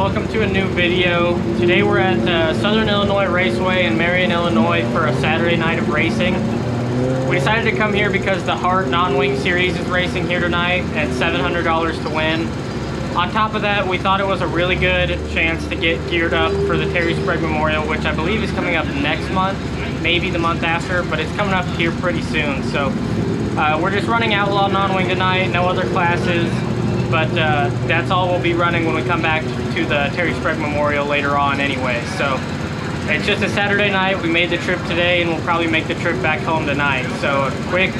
welcome to a new video. Today we're at Southern Illinois Raceway in Marion, Illinois for a Saturday night of racing. We decided to come here because the HART Non-Wing series is racing here tonight at $700 to win. On top of that, we thought it was a really good chance to get geared up for the Terry Sprague Memorial, which I believe is coming up next month, maybe the month after, but it's coming up here pretty soon. So we're just running Outlaw Non-Wing tonight, no other classes. But that's all we'll be running when we come back to the Terry Sprague Memorial later on anyway. So it's just a Saturday night. We made the trip today and we'll probably make the trip back home tonight. So a quick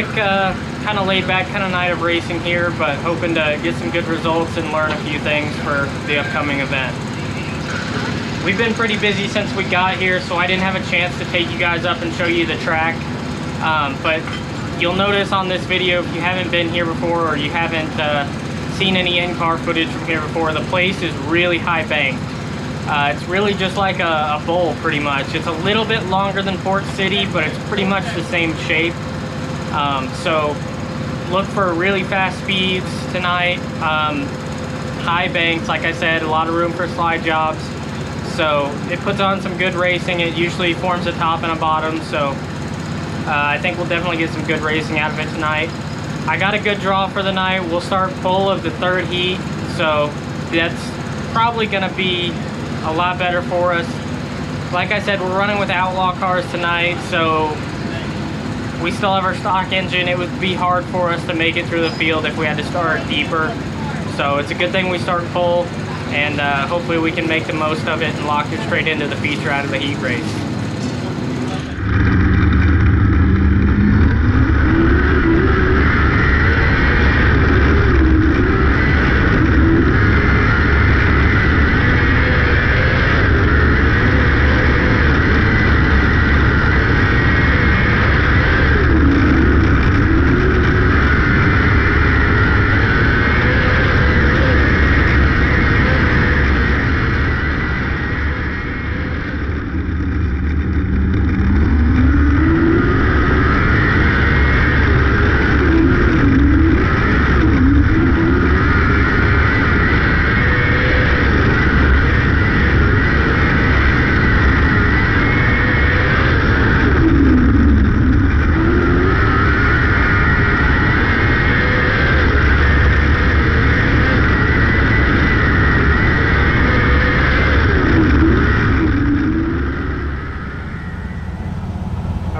kind of laid back kind of night of racing here, but hoping to get some good results and learn a few things for the upcoming event. We've been pretty busy since we got here, so I didn't have a chance to take you guys up and show you the track. But you'll notice on this video, if you haven't been here before or you haven't seen any in-car footage from here before, the place is really high banked. It's really just like a bowl pretty much. It's a little bit longer than Port City, but it's pretty much the same shape. So look for really fast speeds tonight. High banks, like I said, a lot of room for slide jobs. So it puts on some good racing. It usually forms a top and a bottom, so I think we'll definitely get some good racing out of it tonight. I got a good draw for the night. We'll start full of the third heat, so that's probably going to be a lot better for us. Like I said, we're running with Outlaw cars tonight, so we still have our stock engine. It would be hard for us to make it through the field if we had to start deeper. So it's a good thing we start full, and hopefully we can make the most of it and lock it straight into the feature out of the heat race.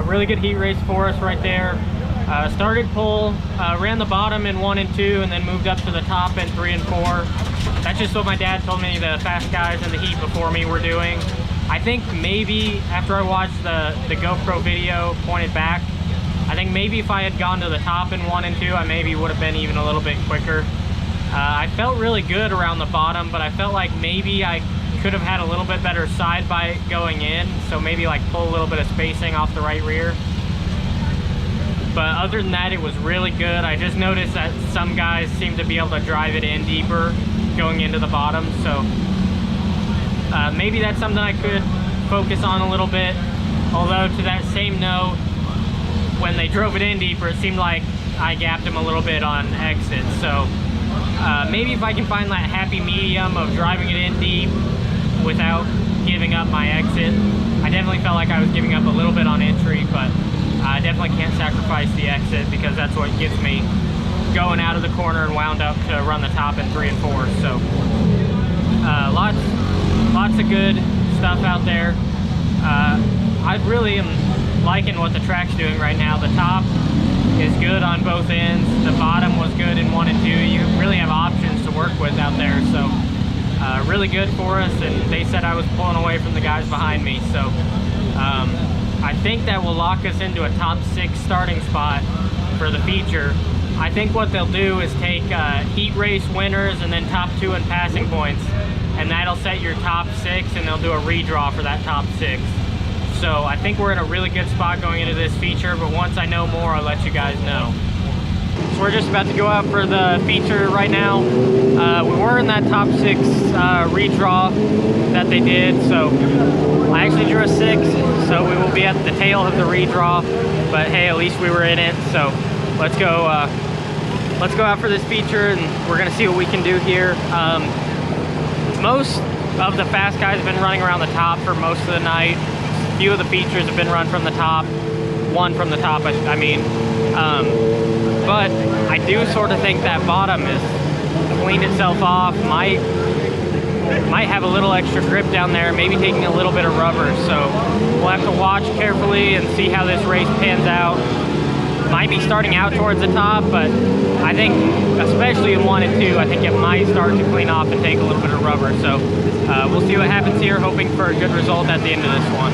Really good heat race for us right there. Started pole, ran the bottom in 1 and 2, and then moved up to the top in 3 and 4. That's just what my dad told me the fast guys in the heat before me were doing. I think maybe after I watched the GoPro video pointed back, I think maybe if I had gone to the top in 1 and 2, I maybe would have been even a little bit quicker. I felt really good around the bottom, but I felt like maybe I could have had a little bit better side bite going in, so maybe like pull a little bit of spacing off the right rear. But other than that, it was really good. I just noticed that some guys seem to be able to drive it in deeper going into the bottom, so maybe that's something I could focus on a little bit. Although to that same note, when they drove it in deeper, it seemed like I gapped them a little bit on exit. So maybe if I can find that happy medium of driving it in deep without giving up my exit. I definitely felt like I was giving up a little bit on entry, but I definitely can't sacrifice the exit because that's what gets me going out of the corner and wound up to run the top in 3 and 4. So lots of good stuff out there. I really am liking what the track's doing right now. The top is good on both ends. The bottom was good in 1 and 2. You really have options to work with out there, so really good for us. And they said I was pulling away from the guys behind me, so I think that will lock us into a top 6 starting spot for the feature. I think what they'll do is take heat race winners and then top 2 in passing points, and that'll set your top 6, and they'll do a redraw for that top 6. So I think we're in a really good spot going into this feature, but once I know more, I'll let you guys know. So we're just about to go out for the feature right now. We were in that top 6 redraw that they did, so I actually drew a 6, so we will be at the tail of the redraw, but hey, at least we were in it. So let's go out for this feature, and we're gonna see what we can do here. most of the fast guys have been running around the top for most of the night. A few of the features have been run from the top. One from the top, I mean. But I do sort of think that bottom is cleaned itself off. Might have a little extra grip down there, maybe taking a little bit of rubber. So we'll have to watch carefully and see how this race pans out. Might be starting out towards the top, but I think, especially in 1 and 2, I think it might start to clean off and take a little bit of rubber. So we'll see what happens here, hoping for a good result at the end of this one.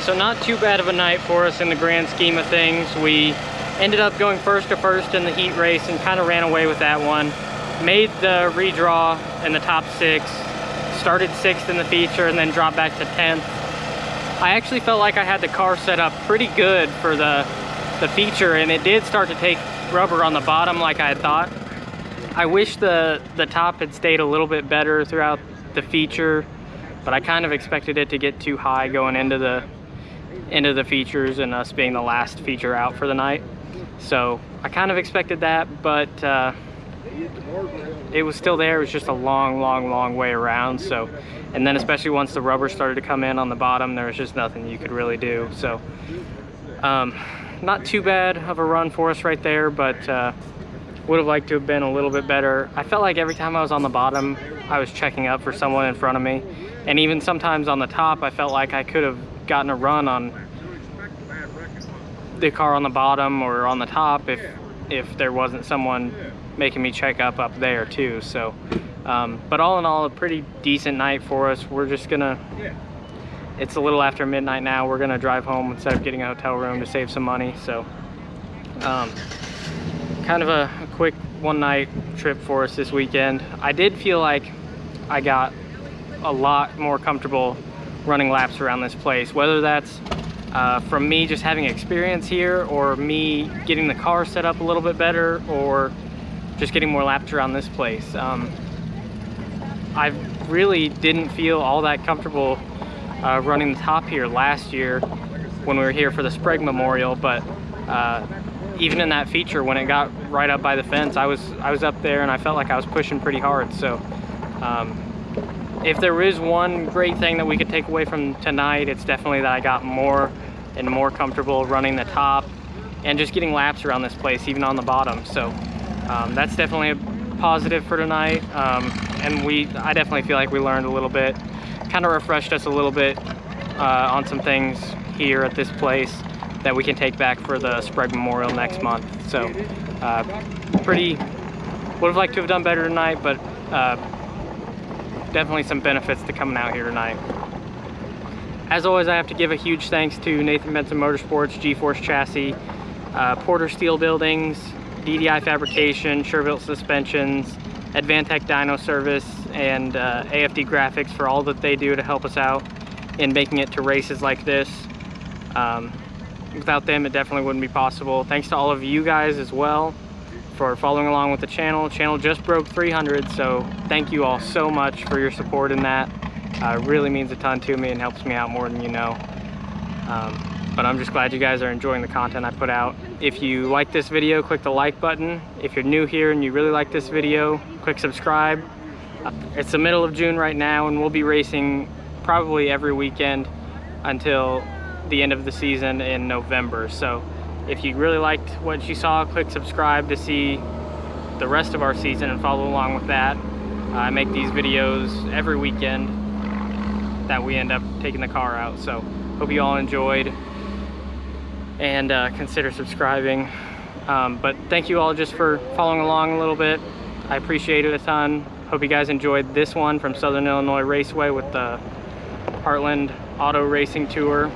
So not too bad of a night for us in the grand scheme of things. We ended up going first to first in the heat race and kind of ran away with that one. Made the redraw in the top 6, started 6th in the feature, and then dropped back to 10th. I actually felt like I had the car set up pretty good for the feature, and it did start to take rubber on the bottom like I had thought. I wish the top had stayed a little bit better throughout the feature, but I kind of expected it to get too high going into the features and us being the last feature out for the night. So I kind of expected that, but it was still there. It was just a long way around. So, and then especially once the rubber started to come in on the bottom, there was just nothing you could really do. So not too bad of a run for us right there, but would have liked to have been a little bit better. I felt like every time I was on the bottom, I was checking up for someone in front of me. And even sometimes on the top, I felt like I could have gotten a run on the car on the bottom or on the top if there wasn't someone making me check up there too. So but all in all, a pretty decent night for us. We're just gonna, it's a little after midnight now, we're gonna drive home instead of getting a hotel room to save some money. So kind of a quick one night trip for us this weekend. I did feel like I got a lot more comfortable running laps around this place, whether that's from me just having experience here, or me getting the car set up a little bit better, or just getting more laps around this place. I really didn't feel all that comfortable running the top here last year when we were here for the Sprague Memorial, but even in that feature, when it got right up by the fence, I was up there and I felt like I was pushing pretty hard. So if there is one great thing that we could take away from tonight, it's definitely that I got more and more comfortable running the top and just getting laps around this place, even on the bottom. So that's definitely a positive for tonight. And I definitely feel like we learned a little bit, kind of refreshed us a little bit on some things here at this place that we can take back for the Sprague Memorial next month. So would have liked to have done better tonight, but definitely some benefits to coming out here tonight. As always, I have to give a huge thanks to Nathan Benson Motorsports, G-Force Chassis, Porter Steel Buildings, DDI Fabrication, Sure-Built Suspensions, Advantech Dyno Service, and AFD Graphics for all that they do to help us out in making it to races like this. Without them, it definitely wouldn't be possible. Thanks to all of you guys as well for following along with the channel. Channel just broke 300, so thank you all so much for your support in that. It really means a ton to me and helps me out more than you know. But I'm just glad you guys are enjoying the content I put out. If you like this video, click the like button. If you're new here and you really like this video, click subscribe. It's the middle of June right now, and we'll be racing probably every weekend until the end of the season in November. So if you really liked what you saw, click subscribe to see the rest of our season and follow along with that. I make these videos every weekend that we end up taking the car out. So hope you all enjoyed, and consider subscribing. But thank you all just for following along a little bit. I appreciate it a ton. Hope you guys enjoyed this one from Southern Illinois Raceway with the Heartland Auto Racing Tour.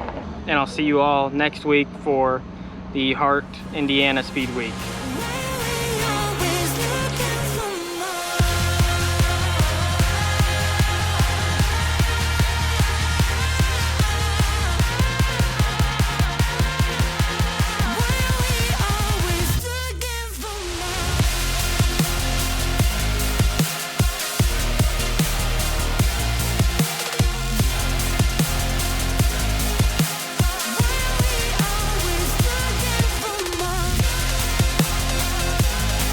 And I'll see you all next week for the HART Indiana Speed Week.